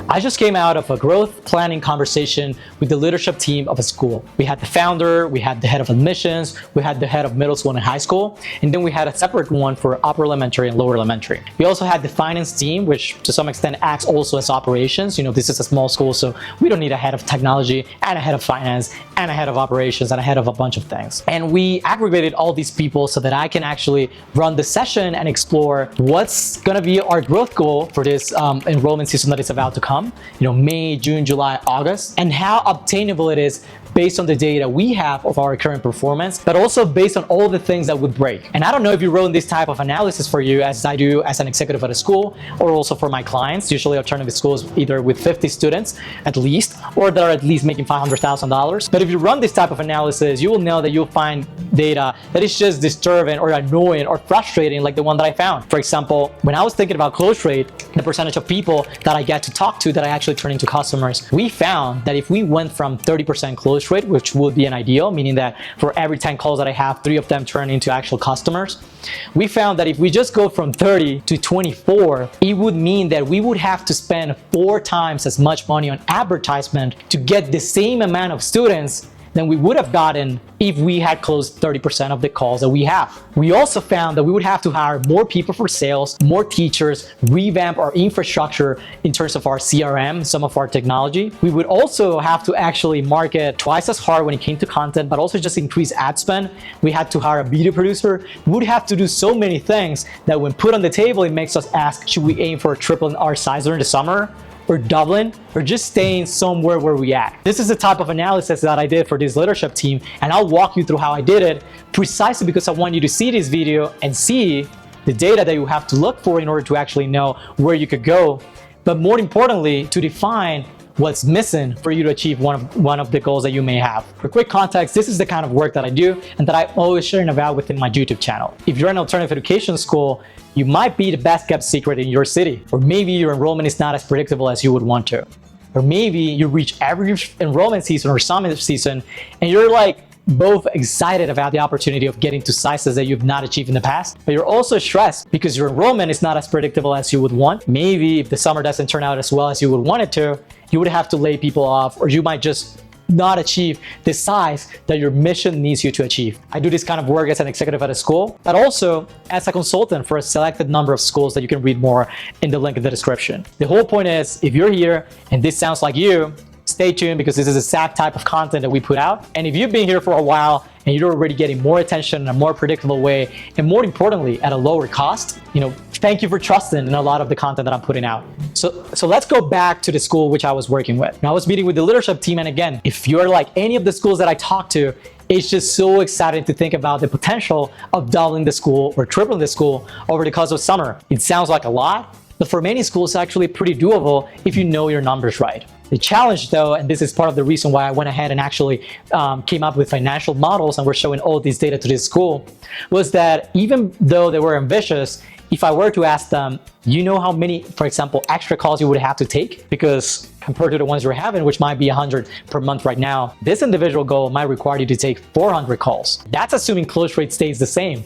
I just came out of a growth planning conversation with the leadership team of a school. We had the founder, we had the head of admissions, we had the head of middle school and high school, and then we had a separate one for upper elementary and lower elementary. We also had the finance team, which to some extent acts also as operations. This is a small school, so we don't need a head of technology and a head of finance and a head of operations and a head of a bunch of things. And we aggregated all these people so that I can actually run the session and explore what's gonna be our growth goal for this enrollment season that is about to come, May, June, July, August, and how obtainable it is based on the data we have of our current performance, but also based on all the things that would break. And I don't know if you run this type of analysis for you as I do as an executive at a school, or also for my clients, usually alternative schools either with 50 students at least, or they're at least making $500,000. But if you run this type of analysis, you will know that you'll find data that is just disturbing or annoying or frustrating, like the one that I found. For example, when I was thinking about close rate, the percentage of people that I get to talk to that I actually turn into customers, we found that if we went from 30% close rate, which would be an ideal, meaning that for every 10 calls that I have, 3 of them turn into actual customers. We found that if we just go from 30 to 24, it would mean that we would have to spend 4 times as much money on advertisement to get the same amount of students than we would have gotten if we had closed 30% of the calls that we have. We also found that we would have to hire more people for sales, more teachers, revamp our infrastructure in terms of our CRM, some of our technology. We would also have to actually market twice as hard when it came to content, but also just increase ad spend. We had to hire a video producer. We would have to do so many things that when put on the table, it makes us ask, should we aim for tripling our size during the summer? Or doubling, or just staying somewhere where we at. This is the type of analysis that I did for this leadership team, and I'll walk you through how I did it precisely because I want you to see this video and see the data that you have to look for in order to actually know where you could go, but more importantly, to define what's missing for you to achieve one of the goals that you may have. For quick context, this is the kind of work that I do and that I'm always sharing about within my YouTube channel. If you're an alternative education school, you might be the best kept secret in your city, or maybe your enrollment is not as predictable as you would want to, or maybe you reach every enrollment season or summit season and you're like both excited about the opportunity of getting to sizes that you've not achieved in the past, but you're also stressed because your enrollment is not as predictable as you would want. Maybe if the summer doesn't turn out as well as you would want it to, you would have to lay people off, or you might just not achieve the size that your mission needs you to achieve. I do this kind of work as an executive at a school, but also as a consultant for a selected number of schools that you can read more in the link in the description. The whole point is, if you're here and this sounds like you, stay tuned because this is the exact type of content that we put out. And if you've been here for a while and you're already getting more attention in a more predictable way, and more importantly, at a lower cost, thank you for trusting in a lot of the content that I'm putting out. So let's go back to the school which I was working with. Now, I was meeting with the leadership team, and again, if you're like any of the schools that I talked to, it's just so exciting to think about the potential of doubling the school or tripling the school over the course of summer. It sounds like a lot, but for many schools, it's actually pretty doable if you know your numbers right. The challenge though, and this is part of the reason why I went ahead and actually came up with financial models and we're showing all this data to this school, was that even though they were ambitious, if I were to ask them, how many, for example, extra calls you would have to take, because compared to the ones you're having, which might be 100 per month right now, this individual goal might require you to take 400 calls. That's assuming close rate stays the same.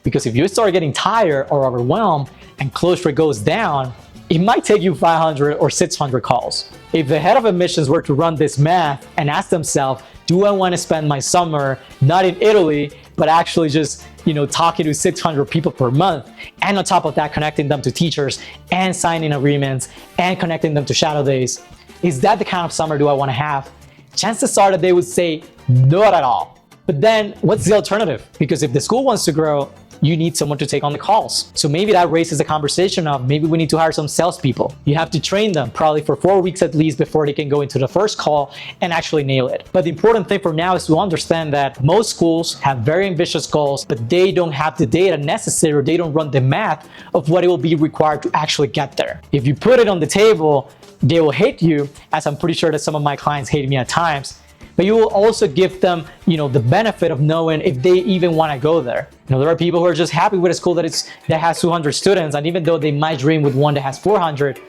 Because if you start getting tired or overwhelmed and close rate goes down, it might take you 500 or 600 calls. If the head of admissions were to run this math and ask themselves, do I want to spend my summer not in Italy, but actually just talking to 600 people per month, and on top of that, connecting them to teachers and signing agreements and connecting them to shadow days, is that the kind of summer do I want to have? Chances are that they would say not at all. But then what's the alternative? Because if the school wants to grow, you need someone to take on the calls. So maybe that raises the conversation of maybe we need to hire some salespeople. You have to train them probably for 4 weeks at least before they can go into the first call and actually nail it. But the important thing for now is to understand that most schools have very ambitious goals, but they don't have the data necessary, or they don't run the math of what it will be required to actually get there. If you put it on the table, they will hate you, as I'm pretty sure that some of my clients hate me at times. But you will also give them, the benefit of knowing if they even want to go there. There are people who are just happy with a school that has 200 students, and even though they might dream with one that has 400,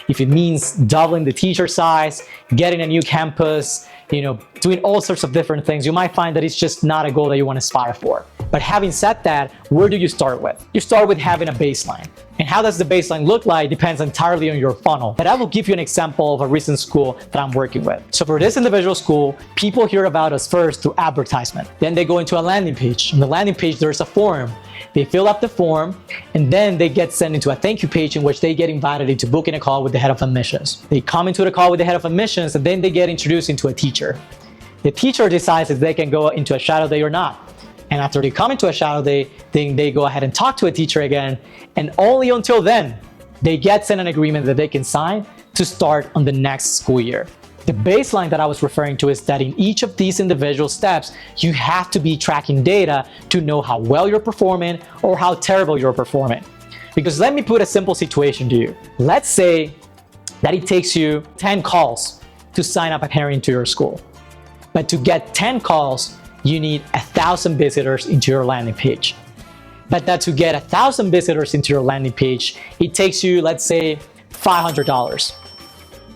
if it means doubling the teacher size, getting a new campus, doing all sorts of different things, you might find that it's just not a goal that you want to aspire for. But having said that, where do you start with? You start with having a baseline. And how does the baseline look like depends entirely on your funnel. But I will give you an example of a recent school that I'm working with. So for this individual school, people hear about us first through advertisement. Then they go into a landing page. On the landing page, there's a form. They fill up the form, and then they get sent into a thank you page in which they get invited into booking a call with the head of admissions. They come into the call with the head of admissions, and then they get introduced into a teacher. The teacher decides if they can go into a shadow day or not. And after they come into a shadow day, then they go ahead and talk to a teacher again. And only until then, they get sent an agreement that they can sign to start on the next school year. The baseline that I was referring to is that in each of these individual steps, you have to be tracking data to know how well you're performing or how terrible you're performing. Because let me put a simple situation to you. Let's say that it takes you 10 calls to sign up a parent into your school. But to get 10 calls, you need 1,000 visitors into your landing page. But that to get 1,000 visitors into your landing page, it takes you, let's say, $500.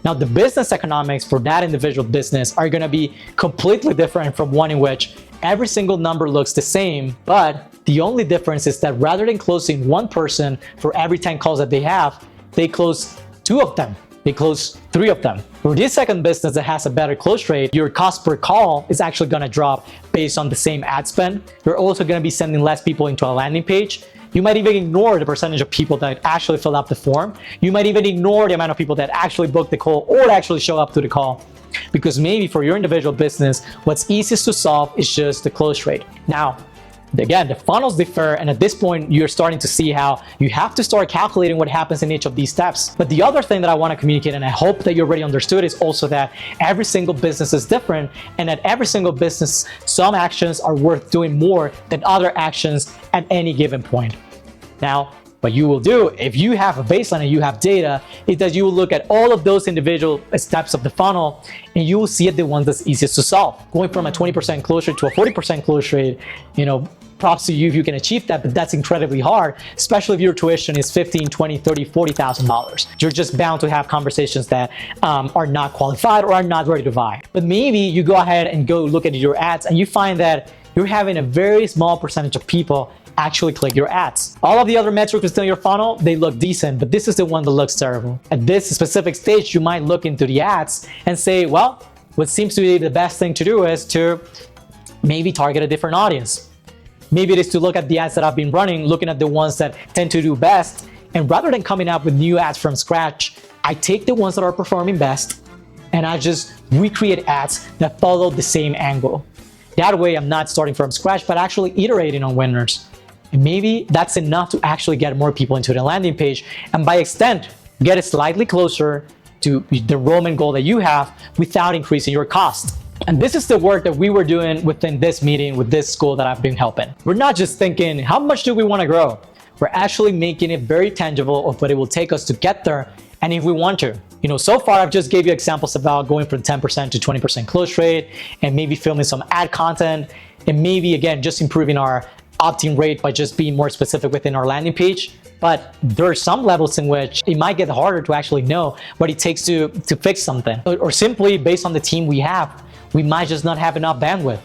Now, the business economics for that individual business are going to be completely different from one in which every single number looks the same, but the only difference is that rather than closing one person for every 10 calls that they have, they close 2 of them. They close 3 of them. For this second business that has a better close rate, your cost per call is actually going to drop based on the same ad spend. You're also going to be sending less people into a landing page. You might even ignore the percentage of people that actually fill out the form. You might even ignore the amount of people that actually book the call or actually show up to the call. Because maybe for your individual business, what's easiest to solve is just the close rate. Now, again, the funnels differ, and at this point, you're starting to see how you have to start calculating what happens in each of these steps. But the other thing that I want to communicate, and I hope that you already understood, is also that every single business is different, and at every single business, some actions are worth doing more than other actions at any given point. Now, what you will do if you have a baseline and you have data is that you will look at all of those individual steps of the funnel, and you will see it the ones that's easiest to solve. Going from a 20% close rate to a 40% close rate, props to you if you can achieve that, but that's incredibly hard, especially if your tuition is $15,000, $20,000, $30,000, $40,000. You're just bound to have conversations that are not qualified or are not ready to buy. But maybe you go ahead and go look at your ads and you find that you're having a very small percentage of people actually click your ads. All of the other metrics within your funnel, they look decent, but this is the one that looks terrible. At this specific stage, you might look into the ads and say, well, what seems to be the best thing to do is to maybe target a different audience. Maybe it is to look at the ads that I've been running, looking at the ones that tend to do best, and rather than coming up with new ads from scratch, I take the ones that are performing best and I just recreate ads that follow the same angle. That way, I'm not starting from scratch, but actually iterating on winners. And maybe that's enough to actually get more people into the landing page, and by extent, get it slightly closer to the enrollment goal that you have without increasing your cost. And this is the work that we were doing within this meeting with this school that I've been helping. We're not just thinking, how much do we want to grow? We're actually making it very tangible of what it will take us to get there, and if we want to. So far I've just gave you examples about going from 10% to 20% close rate, and maybe filming some ad content, and maybe again just improving our opt-in rate by just being more specific within our landing page. But there are some levels in which it might get harder to actually know what it takes to fix something. Or simply based on the team we have, we might just not have enough bandwidth.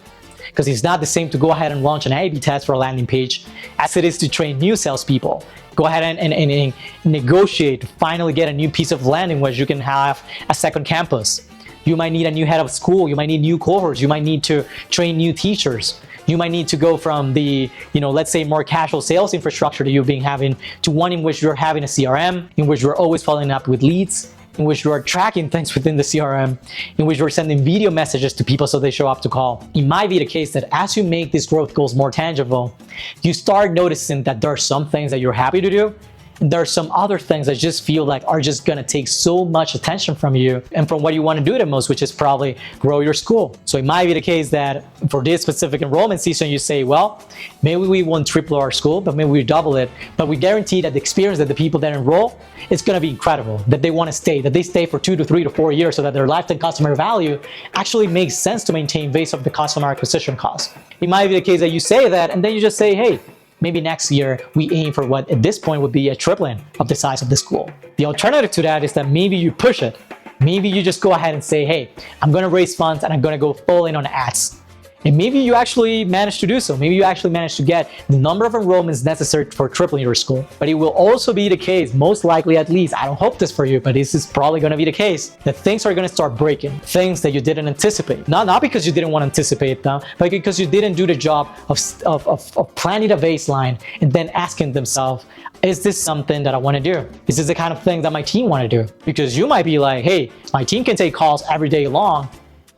Because it's not the same to go ahead and launch an A/B test for a landing page as it is to train new salespeople. Go ahead and negotiate to finally get a new piece of land in which you can have a second campus. You might need a new head of school. You might need new cohorts. You might need to train new teachers. You might need to go from the, let's say more casual sales infrastructure that you've been having to one in which you're having a CRM, in which you're always following up with leads, in which you are tracking things within the CRM, in which you're sending video messages to people so they show up to call. It might be the case that as you make these growth goals more tangible, you start noticing that there are some things that you're happy to do, and there are some other things that just feel like are just gonna take so much attention from you and from what you want to do the most, which is probably grow your school. So it might be the case that for this specific enrollment season, you say, well, maybe we won't triple our school, but maybe we double it. But we guarantee that the experience that the people that enroll is gonna be incredible, that they want to stay, that they stay for 2 to 3 to 4 years so that their lifetime customer value actually makes sense to maintain based off the customer acquisition cost. It might be the case that you say that and then you just say, hey, maybe next year we aim for what at this point would be a tripling of the size of the school. The alternative to that is that maybe you push it. Maybe you just go ahead and say, hey, I'm gonna raise funds and I'm gonna go full in on ads. And maybe you actually manage to do so. Maybe you actually manage to get the number of enrollments necessary for tripling your school. But it will also be the case, most likely at least, I don't hope this for you, but this is probably gonna be the case, that things are gonna start breaking. Things that you didn't anticipate. Not because you didn't want to anticipate them, but because you didn't do the job of planning a baseline and then asking themselves, is this something that I wanna do? Is this the kind of thing that my team wanna do? Because you might be like, hey, my team can take calls every day long,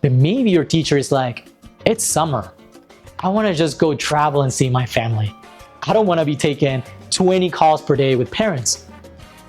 but maybe your teacher is like, it's summer. I want to just go travel and see my family. I don't want to be taking 20 calls per day with parents.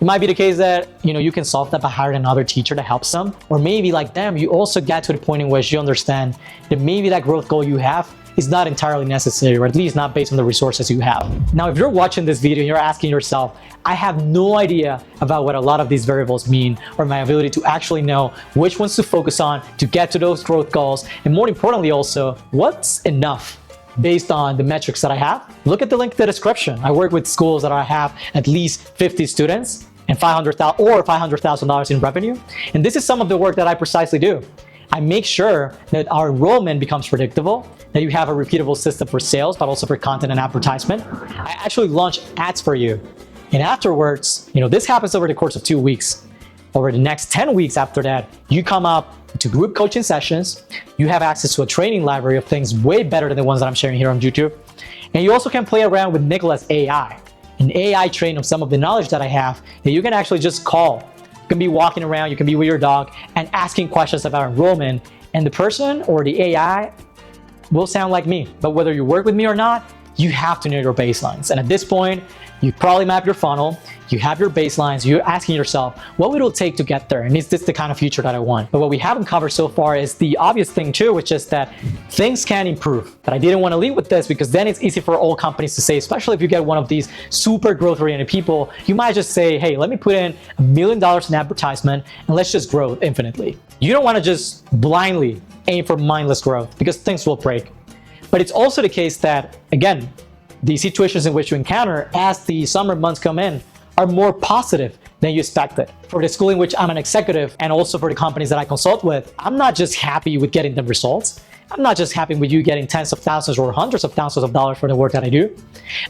It might be the case that, you can solve that by hiring another teacher to help them. Or maybe like them, you also get to the point in which you understand that maybe that growth goal you have is not entirely necessary, or at least not based on the resources you have. Now, if you're watching this video and you're asking yourself, I have no idea about what a lot of these variables mean, or my ability to actually know which ones to focus on to get to those growth goals, and more importantly also, what's enough based on the metrics that I have, look at the link in the description. I work with schools that I have at least 50 students and $500,000 in revenue. And this is some of the work that I precisely do. I make sure that our enrollment becomes predictable, that you have a repeatable system for sales, but also for content and advertisement. I actually launch ads for you. And afterwards, this happens over the course of 2 weeks. Over the next 10 weeks after that, you come up to group coaching sessions. You have access to a training library of things way better than the ones that I'm sharing here on YouTube. And you also can play around with Nicholas AI, an AI train of some of the knowledge that I have that you can actually just call. You can be walking around, you can be with your dog and asking questions about enrollment, and the person or the AI will sound like me. But whether you work with me or not, you have to know your baselines. And at this point, you probably map your funnel, you have your baselines, you're asking yourself, what would it take to get there? And is this the kind of future that I want? But what we haven't covered so far is the obvious thing too, which is that things can improve. But I didn't want to lead with this because then it's easy for all companies to say, especially if you get one of these super growth oriented people, you might just say, hey, let me put in $1 million in advertisement and let's just grow infinitely. You don't want to just blindly aim for mindless growth because things will break. But it's also the case that, again, the situations in which you encounter as the summer months come in are more positive than you expected. For the school in which I'm an executive and also for the companies that I consult with, I'm not just happy with getting the results. I'm not just happy with you getting tens of thousands or hundreds of thousands of dollars for the work that I do.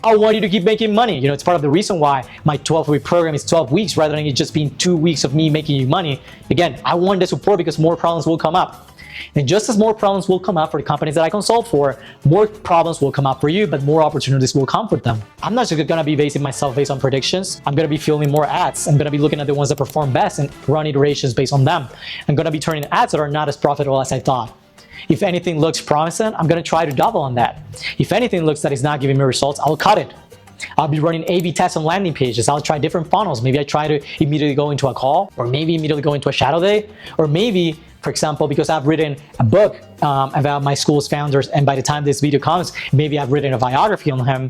I want you to keep making money. It's part of the reason why my 12-week program is 12 weeks rather than it just being 2 weeks of me making you money. Again, I want the support because more problems will come up. And just as more problems will come up for the companies that I consult for, more problems will come up for you, but more opportunities will come with them. I'm not just gonna be basing myself based on predictions. I'm gonna be filming more ads. I'm gonna be looking at the ones that perform best and run iterations based on them. I'm gonna be turning ads that are not as profitable as I thought. If anything looks promising, I'm gonna try to double on that. If anything looks that is not giving me results, I'll cut it. I'll be running A/B tests on landing pages. I'll try different funnels. Maybe I try to immediately go into a call, or maybe immediately go into a shadow day, or maybe, for example, because I've written a book about my school's founders, and by the time this video comes, maybe I've written a biography on him,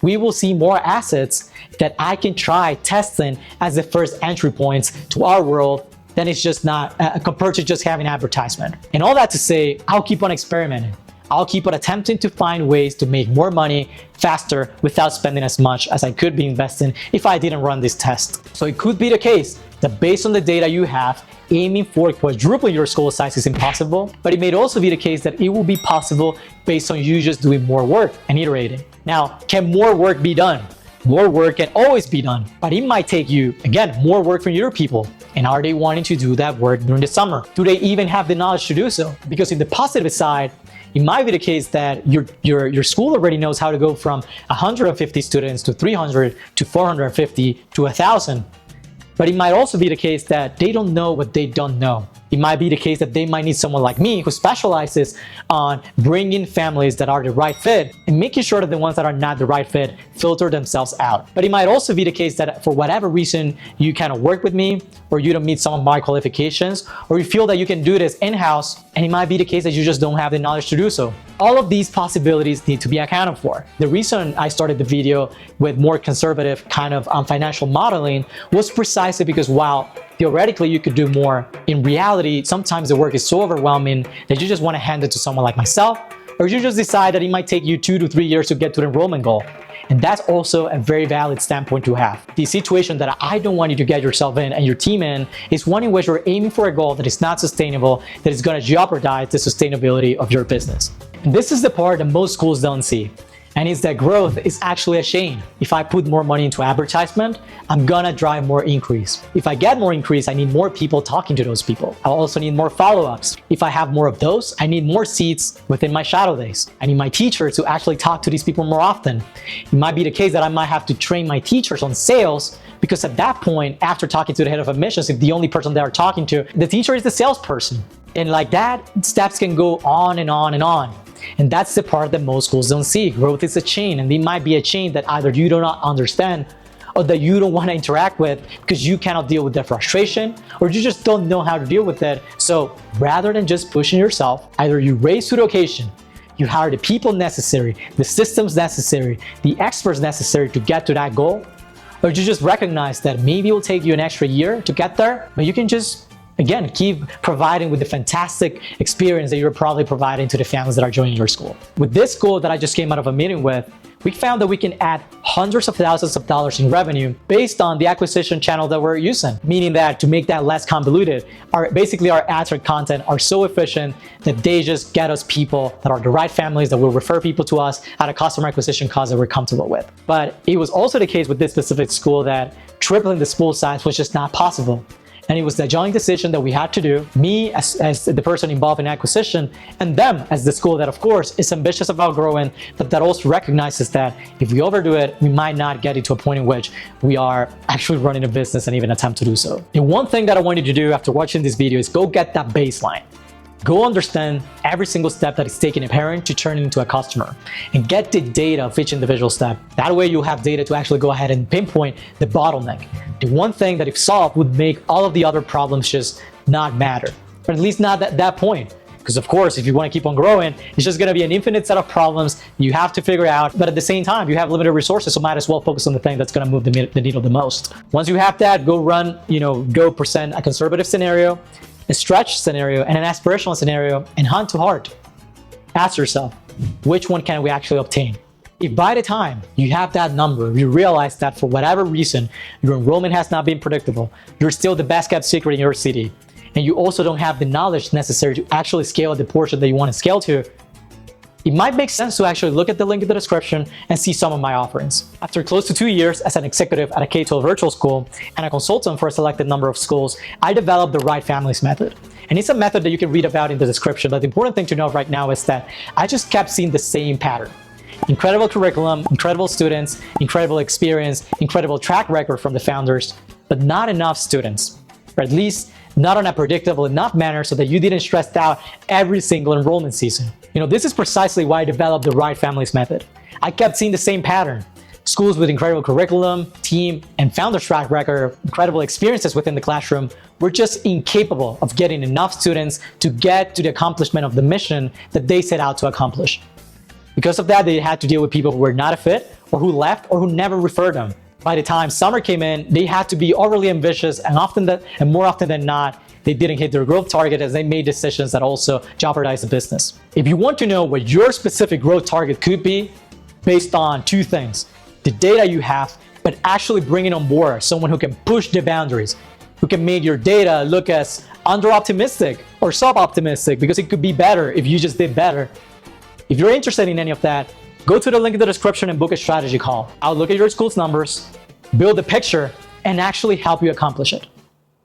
we will see more assets that I can try testing as the first entry points to our world. Then it's just not compared to just having advertisement. And all that to say, I'll keep on experimenting. I'll keep on attempting to find ways to make more money faster without spending as much as I could be investing if I didn't run this test. So it could be the case that based on the data you have, aiming for quadrupling your school size is impossible, but it may also be the case that it will be possible based on you just doing more work and iterating. Now, can more work be done? More work can always be done, but it might take you, again, more work from your people. And are they wanting to do that work during the summer? Do they even have the knowledge to do so? Because in the positive side, it might be the case that your school already knows how to go from 150 students to 300 to 450 to 1,000. But it might also be the case that they don't know what they don't know. It might be the case that they might need someone like me who specializes on bringing families that are the right fit and making sure that the ones that are not the right fit filter themselves out. But it might also be the case that for whatever reason you kind of work with me, or you don't meet some of my qualifications, or you feel that you can do this in-house, and it might be the case that you just don't have the knowledge to do so. All of these possibilities need to be accounted for. The reason I started the video with more conservative kind of financial modeling was precisely because while theoretically you could do more, in reality, sometimes the work is so overwhelming that you just want to hand it to someone like myself Or you just decide that it might take you 2 to 3 years to get to the enrollment goal. And that's also a very valid standpoint to have. The situation that I don't want you to get yourself in and your team in is one in which you're aiming for a goal that is not sustainable, that is going to jeopardize the sustainability of your business. And this is the part that most schools don't see. And it's that growth is actually a chain. If I put more money into advertisement, I'm gonna drive more increase. If I get more increase, I need more people talking to those people. I'll also need more follow-ups. If I have more of those, I need more seats within my shadow days. I need my teachers to actually talk to these people more often. It might be the case that I might have to train my teachers on sales, because at that point, after talking to the head of admissions, if the only person they are talking to, the teacher is the salesperson. And like that, steps can go on and on and on. And that's the part that most schools don't see. Growth is a chain, and it might be a chain that either you do not understand or that you don't want to interact with because you cannot deal with the frustration or you just don't know how to deal with it. So rather than just pushing yourself, either you raise to the occasion, you hire the people necessary, the systems necessary, the experts necessary to get to that goal, or you just recognize that maybe it will take you an extra year to get there, but you can just again, keep providing with the fantastic experience that you're probably providing to the families that are joining your school. With this goal that I just came out of a meeting with, we found that we can add hundreds of thousands of dollars in revenue based on the acquisition channel that we're using. Meaning that to make that less convoluted, basically our ads or content are so efficient that they just get us people that are the right families that will refer people to us at a customer acquisition cost that we're comfortable with. But it was also the case with this specific school that tripling the school size was just not possible. And it was the joint decision that we had to do, me as the person involved in acquisition, and them as the school that, of course, is ambitious about growing, but that also recognizes that if we overdo it, we might not get it to a point in which we are actually running a business and even attempt to do so. And one thing that I want you to do after watching this video is go get that baseline. Go understand every single step that is taking a parent to turn it into a customer and get the data of each individual step. That way you'll have data to actually go ahead and pinpoint the bottleneck. The one thing that if solved would make all of the other problems just not matter, or at least not at that point. Because of course, if you want to keep on growing, it's just going to be an infinite set of problems you have to figure out. But at the same time, you have limited resources, so might as well focus on the thing that's going to move the needle the most. Once you have that, go run, go present a conservative scenario, a stretch scenario, and an aspirational scenario, and hunt to heart. Ask yourself, which one can we actually obtain? If by the time you have that number, you realize that for whatever reason, your enrollment has not been predictable, you're still the best kept secret in your city, and you also don't have the knowledge necessary to actually scale the portion that you want to scale to, it might make sense to actually look at the link in the description and see some of my offerings. After close to 2 years as an executive at a K-12 virtual school and a consultant for a selected number of schools, I developed the Right Families method. And it's a method that you can read about in the description, but the important thing to know right now is that I just kept seeing the same pattern. Incredible curriculum, incredible students, incredible experience, incredible track record from the founders, but not enough students, or at least not on a predictable enough manner so that you didn't stress out every single enrollment season. This is precisely why I developed the Right Families method. I kept seeing the same pattern. Schools with incredible curriculum, team, and founders track record, incredible experiences within the classroom were just incapable of getting enough students to get to the accomplishment of the mission that they set out to accomplish. Because of that, they had to deal with people who were not a fit, or who left, or who never referred them. By the time summer came in, they had to be overly ambitious, and more often than not, they didn't hit their growth target as they made decisions that also jeopardized the business. If you want to know what your specific growth target could be, based on two things: the data you have, but actually bringing on board someone who can push the boundaries, who can make your data look as under-optimistic or sub-optimistic, because it could be better if you just did better. If you're interested in any of that, go to the link in the description and book a strategy call. I'll look at your school's numbers, build a picture, and actually help you accomplish it.